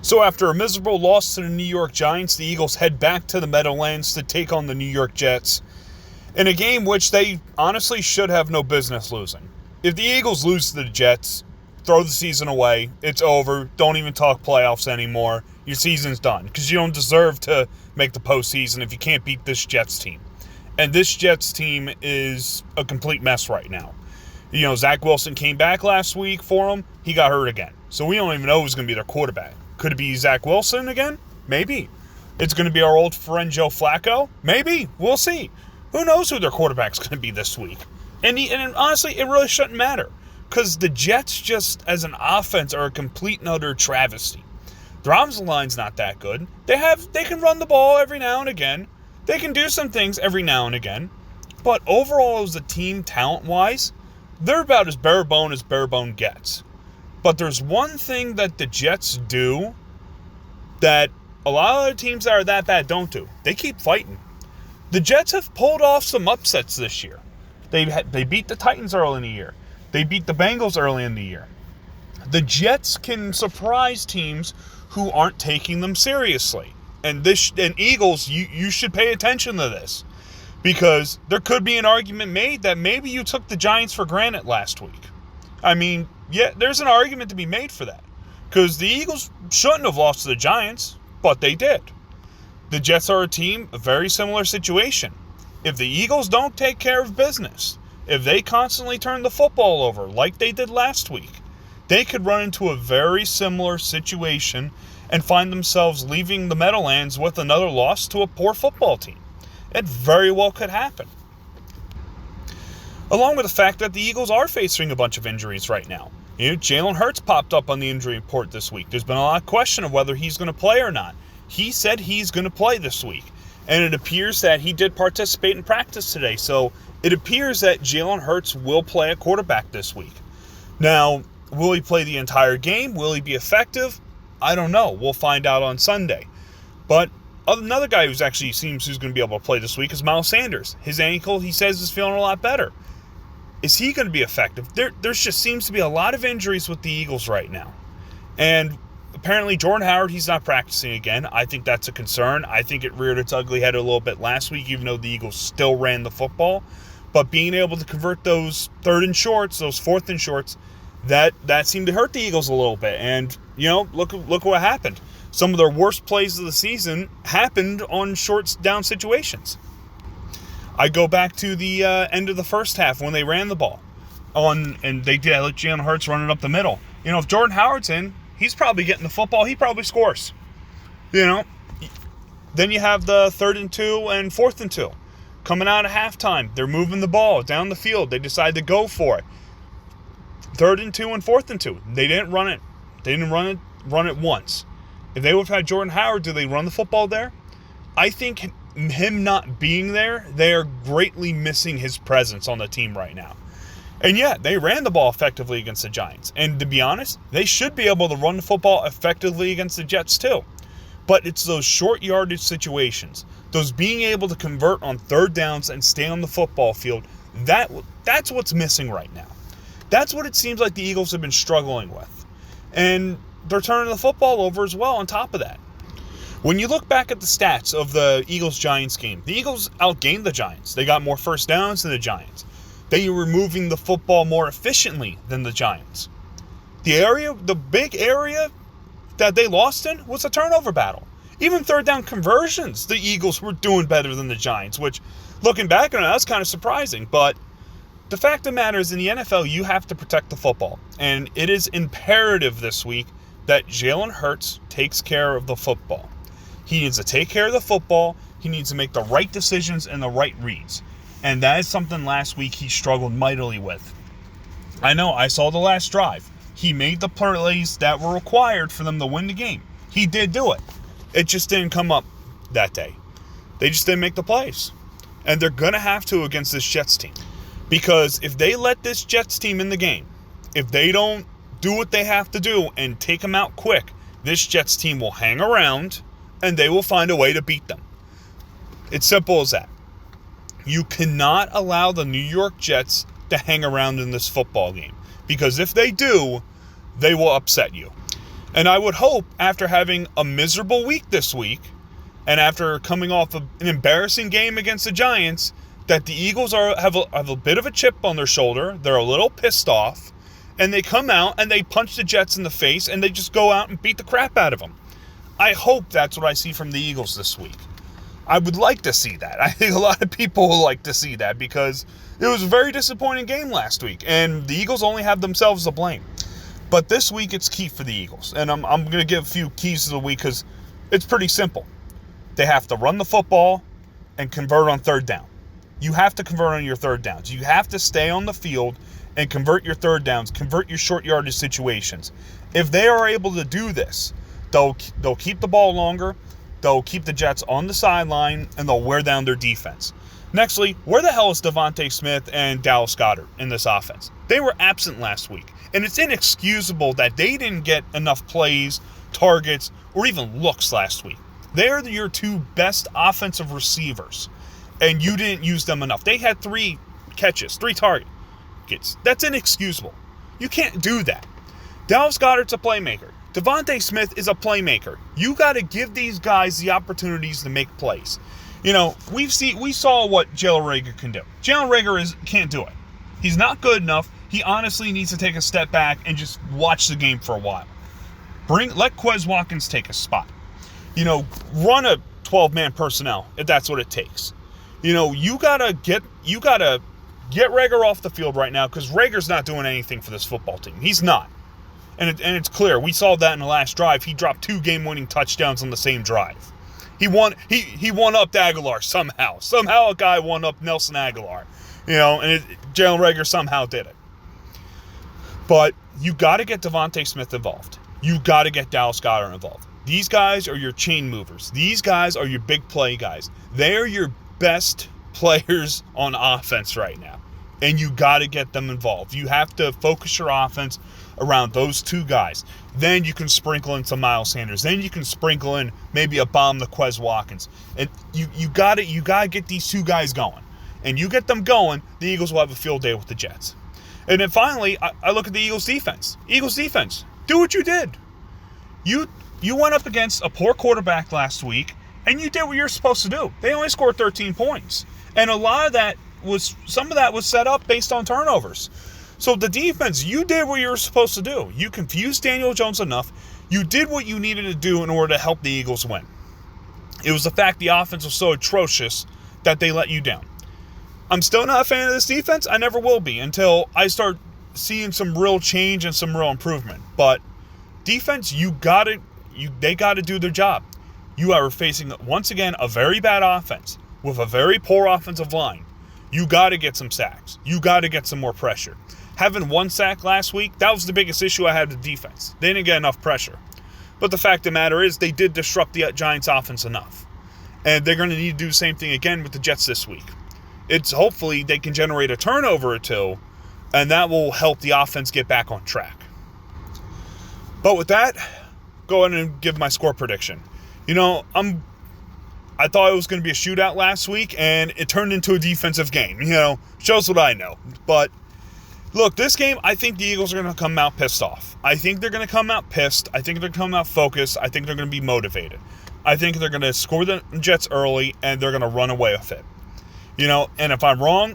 So after a miserable loss to the New York Giants, the Eagles head back to the Meadowlands to take on the New York Jets in a game which they honestly should have no business losing. If the Eagles lose to the Jets, throw the season away. It's over. Don't even talk playoffs anymore. Your season's done because you don't deserve to make the postseason if you can't beat this Jets team. And this Jets team is a complete mess right now. You know, Zach Wilson came back last week for them. He got hurt again. So we don't even know who's going to be their quarterback. Could it be Zach Wilson again? Maybe. It's going to be our old friend Joe Flacco? Maybe. We'll see. Who knows who their quarterback's going to be this week? And honestly, it really shouldn't matter. Because the Jets just, as an offense, are a complete and utter travesty. Their offensive line's not that good. They can run the ball every now and again. They can do some things every now and again. But overall, as a team, talent-wise, they're about as bare bone gets. But there's one thing that the Jets do that a lot of other teams that are that bad don't do. They keep fighting. The Jets have pulled off some upsets this year. They beat the Titans early in the year. They beat the Bengals early in the year. The Jets can surprise teams who aren't taking them seriously. And Eagles, you should pay attention to this. Because there could be an argument made that maybe you took the Giants for granted last week. I mean, yeah, there's an argument to be made for that. Because the Eagles shouldn't have lost to the Giants, but they did. The Jets are a team, a very similar situation. If the Eagles don't take care of business, if they constantly turn the football over like they did last week, they could run into a very similar situation and find themselves leaving the Meadowlands with another loss to a poor football team. It very well could happen. Along with the fact that the Eagles are facing a bunch of injuries right now. You know, Jalen Hurts popped up on the injury report this week. There's been a lot of question of whether he's going to play or not. He said he's going to play this week. And it appears that he did participate in practice today. So it appears that Jalen Hurts will play a quarterback this week. Now, will he play the entire game? Will he be effective? I don't know. We'll find out on Sunday. But another guy who's actually seems who's going to be able to play this week is Miles Sanders. His ankle, he says, is feeling a lot better. Is he going to be effective? There's just seems to be a lot of injuries with the Eagles right now. And apparently Jordan Howard, he's not practicing again. I think that's a concern. I think it reared its ugly head a little bit last week, even though the Eagles still ran the football. But being able to convert those third and shorts, those fourth and shorts, that seemed to hurt the Eagles a little bit. And, you know, look what happened. Some of their worst plays of the season happened on short down situations. I go back to the end of the first half when they ran the ball and they did let Jalen Hurts run it up the middle. You know, if Jordan Howard's in, he's probably getting the football. He probably scores. You know, then you have the 3rd and 2 and 4th and 2 coming out of halftime. They're moving the ball down the field. They decide to go for it. 3rd and 2 and 4th and 2. They didn't run it. They didn't run it once. If they would have had Jordan Howard, do they run the football there? I think him not being there, they are greatly missing his presence on the team right now. And yeah, they ran the ball effectively against the Giants. And to be honest, they should be able to run the football effectively against the Jets too. But it's those short yardage situations, those being able to convert on third downs and stay on the football field, that's what's missing right now. That's what it seems like the Eagles have been struggling with. And they're turning the football over as well on top of that. When you look back at the stats of the Eagles-Giants game, the Eagles outgained the Giants. They got more first downs than the Giants. They were moving the football more efficiently than the Giants. The big area that they lost in was a turnover battle. Even third down conversions, the Eagles were doing better than the Giants, which, looking back on it, that's kind of surprising. But the fact of the matter is, in the NFL, you have to protect the football. And it is imperative this week that Jalen Hurts takes care of the football. He needs to take care of the football. He needs to make the right decisions and the right reads. And that is something last week he struggled mightily with. I know, I saw the last drive. He made the plays that were required for them to win the game. He did do it. It just didn't come up that day. They just didn't make the plays. And they're going to have to against this Jets team. Because if they let this Jets team in the game, if they don't do what they have to do and take them out quick, this Jets team will hang around and they will find a way to beat them. It's simple as that. You cannot allow the New York Jets to hang around in this football game. Because if they do, they will upset you. And I would hope, after having a miserable week this week, and after coming off an embarrassing game against the Giants, that the Eagles have a bit of a chip on their shoulder. They're a little pissed off, and they come out and they punch the Jets in the face, and they just go out and beat the crap out of them. I hope that's what I see from the Eagles this week. I would like to see that. I think a lot of people will like to see that, because it was a very disappointing game last week, and the Eagles only have themselves to blame. But this week, it's key for the Eagles, and I'm going to give a few keys to the week, because it's pretty simple. They have to run the football and convert on third down. You have to convert on your third downs. You have to stay on the field and convert your third downs, convert your short yardage situations. If they are able to do this, they'll keep the ball longer, they'll keep the Jets on the sideline, and they'll wear down their defense. Nextly, where the hell is Devontae Smith and Dallas Goedert in this offense? They were absent last week, and it's inexcusable that they didn't get enough plays, targets, or even looks last week. They're your two best offensive receivers, and you didn't use them enough. They had 3 catches, 3 targets. That's inexcusable. You can't do that. Dallas Goedert's a playmaker. Devontae Smith is a playmaker. You got to give these guys the opportunities to make plays. You know, we saw what Jalen Reagor can do. Jalen Reagor can't do it. He's not good enough. He honestly needs to take a step back and just watch the game for a while. Let Quez Watkins take a spot. You know, run a 12-man personnel if that's what it takes. You know, you gotta get Reagor off the field right now, because Reagor's not doing anything for this football team. He's not, and it's clear. We saw that in the last drive. He dropped 2 game-winning touchdowns on the same drive. He won up Aguilar somehow. Somehow a guy won up Nelson Aguilar. You know, and Jalen Reagor somehow did it. But you got to get Devontae Smith involved. You got to get Dallas Goedert involved. These guys are your chain movers. These guys are your big play guys. They are your best players on offense right now. And you got to get them involved. You have to focus your offense around those 2 guys. Then you can sprinkle in some Miles Sanders. Then you can sprinkle in maybe a bomb to Quez Watkins. And you got to get these 2 guys going. And you get them going, the Eagles will have a field day with the Jets. And then finally, I look at the Eagles defense. Eagles defense, do what you did. You went up against a poor quarterback last week, and you did what you're supposed to do. They only scored 13 points. And some of that was set up based on turnovers. So the defense, you did what you were supposed to do. You confused Daniel Jones enough. You did what you needed to do in order to help the Eagles win. It was the fact the offense was so atrocious that they let you down. I'm still not a fan of this defense. I never will be until I start seeing some real change and some real improvement. But defense, they got to do their job. You are facing, once again, a very bad offense with a very poor offensive line. You got to get some sacks. You got to get some more pressure. Having 1 sack last week, that was the biggest issue I had with defense. They didn't get enough pressure. But the fact of the matter is, they did disrupt the Giants' offense enough. And they're going to need to do the same thing again with the Jets this week. It's hopefully they can generate a turnover or 2, and that will help the offense get back on track. But with that, go ahead and give my score prediction. You know, I thought it was going to be a shootout last week, and it turned into a defensive game. You know, shows what I know. But look, this game, I think the Eagles are going to come out pissed off. I think they're going to come out pissed. I think they're going to come out focused. I think they're going to be motivated. I think they're going to score the Jets early, and they're going to run away with it. You know, and if I'm wrong,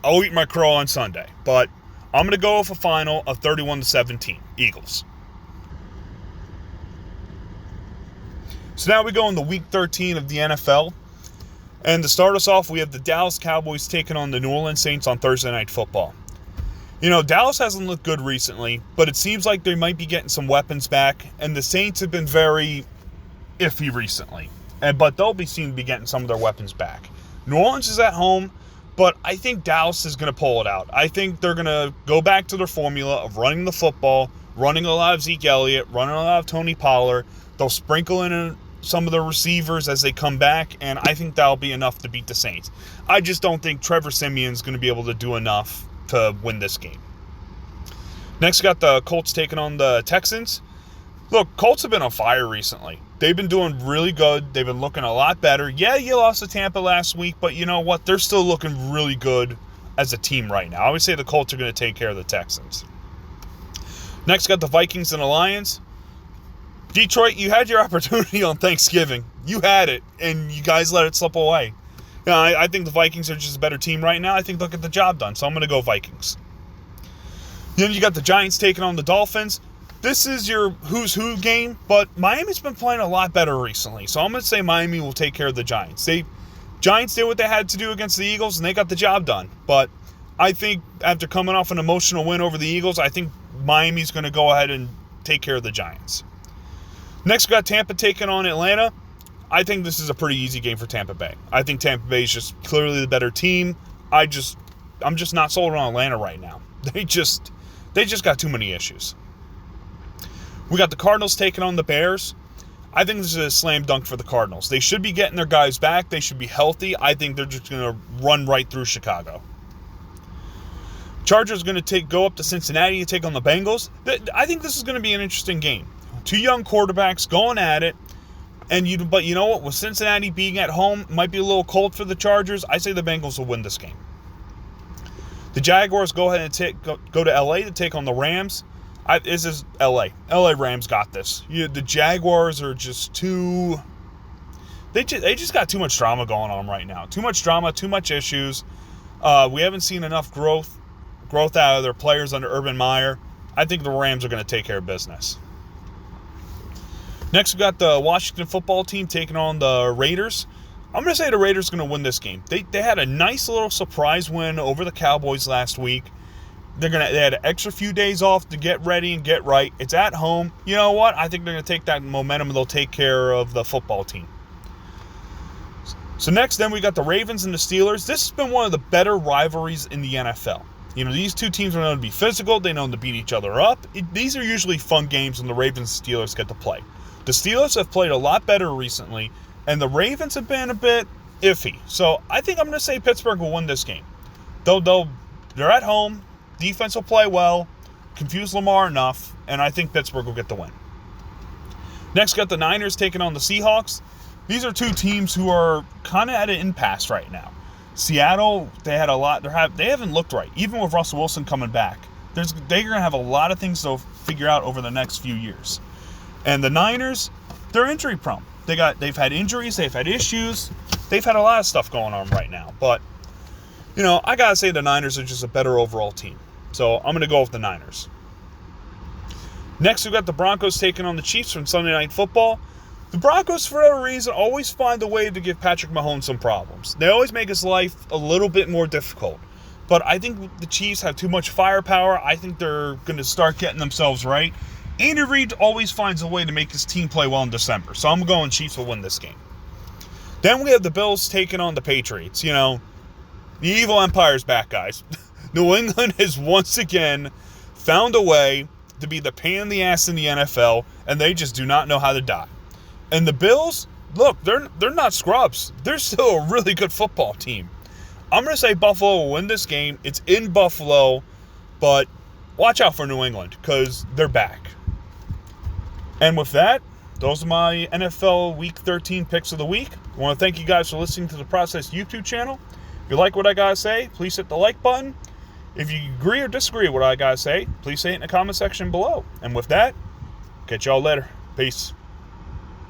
I'll eat my crow on Sunday. But I'm going to go with a final of 31-17, Eagles. So now we go into Week 13 of the NFL. And to start us off, we have the Dallas Cowboys taking on the New Orleans Saints on Thursday Night Football. You know, Dallas hasn't looked good recently, but it seems like they might be getting some weapons back. And the Saints have been very iffy recently. But they'll be seen to be getting some of their weapons back. New Orleans is at home, but I think Dallas is going to pull it out. I think they're going to go back to their formula of running the football, running a lot of Zeke Elliott, running a lot of Tony Pollard. They'll sprinkle in some of the receivers as they come back, and I think that'll be enough to beat the Saints. I just don't think Trevor Siemian's going to be able to do enough to win this game. Next, got the Colts taking on the Texans. Look, Colts have been on fire recently. They've been doing really good. They've been looking a lot better. Yeah, you lost to Tampa last week, but you know what? They're still looking really good as a team right now. I would say the Colts are going to take care of the Texans. Next, got the Vikings and the Lions. Detroit, you had your opportunity on Thanksgiving. You had it, and you guys let it slip away. You know, I think the Vikings are just a better team right now. I think they'll get the job done, so I'm going to go Vikings. Then you got the Giants taking on the Dolphins. This is your who's who game, but Miami's been playing a lot better recently, so I'm going to say Miami will take care of the Giants. Giants did what they had to do against the Eagles, and they got the job done. But I think after coming off an emotional win over the Eagles, I think Miami's going to go ahead and take care of the Giants. Next, we got Tampa taking on Atlanta. I think this is a pretty easy game for Tampa Bay. I think Tampa Bay is just clearly the better team. I'm just not sold on Atlanta right now. They just got too many issues. We got the Cardinals taking on the Bears. I think this is a slam dunk for the Cardinals. They should be getting their guys back. They should be healthy. I think they're just going to run right through Chicago. Chargers going to go up to Cincinnati to take on the Bengals. I think this is going to be an interesting game. Two young quarterbacks going at it. But you know what? With Cincinnati being at home, it might be a little cold for the Chargers. I say the Bengals will win this game. The Jaguars go ahead and go to LA to take on the Rams. This is LA. LA Rams got this. The Jaguars are just too... They just got too much drama going on right now. Too much drama, too much issues. We haven't seen enough growth out of their players under Urban Meyer. I think the Rams are going to take care of business. Next, we got the Washington football team taking on the Raiders. I'm going to say the Raiders are going to win this game. They had a nice little surprise win over the Cowboys last week. They had an extra few days off to get ready and get right. It's at home. You know what? I think they're going to take that momentum and they'll take care of the football team. So next, then we got the Ravens and the Steelers. This has been one of the better rivalries in the NFL. You know, these two teams are known to be physical. They know to beat each other up. These are usually fun games when the Ravens and Steelers get to play. The Steelers have played a lot better recently, and the Ravens have been a bit iffy. So I think I'm going to say Pittsburgh will win this game. They're at home. Defense will play well, confuse Lamar enough, and I think Pittsburgh will get the win. Next, got the Niners taking on the Seahawks. These are two teams who are kind of at an impasse right now. Seattle, they haven't looked right, even with Russell Wilson coming back. They're going to have a lot of things to figure out over the next few years. And the Niners, they're injury prone. They've had injuries, they've had issues, they've had a lot of stuff going on right now. But, you know, I got to say the Niners are just a better overall team. So I'm going to go with the Niners. Next, we've got the Broncos taking on the Chiefs from Sunday Night Football. The Broncos, for whatever reason, always find a way to give Patrick Mahomes some problems. They always make his life a little bit more difficult. But I think the Chiefs have too much firepower. I think they're going to start getting themselves right. Andy Reid always finds a way to make his team play well in December. So I'm going Chiefs will win this game. Then we have the Bills taking on the Patriots. You know, the evil empire's back, guys. New England has once again found a way to be the pain in the ass in the NFL, and they just do not know how to die. And the Bills, look, they're not scrubs. They're still a really good football team. I'm going to say Buffalo will win this game. It's in Buffalo, but watch out for New England because they're back. And with that, those are my NFL Week 13 picks of the week. I want to thank you guys for listening to the Process YouTube channel. If you like what I got to say, please hit the like button. If you agree or disagree with what I got to say, please say it in the comment section below. And with that, catch y'all later. Peace.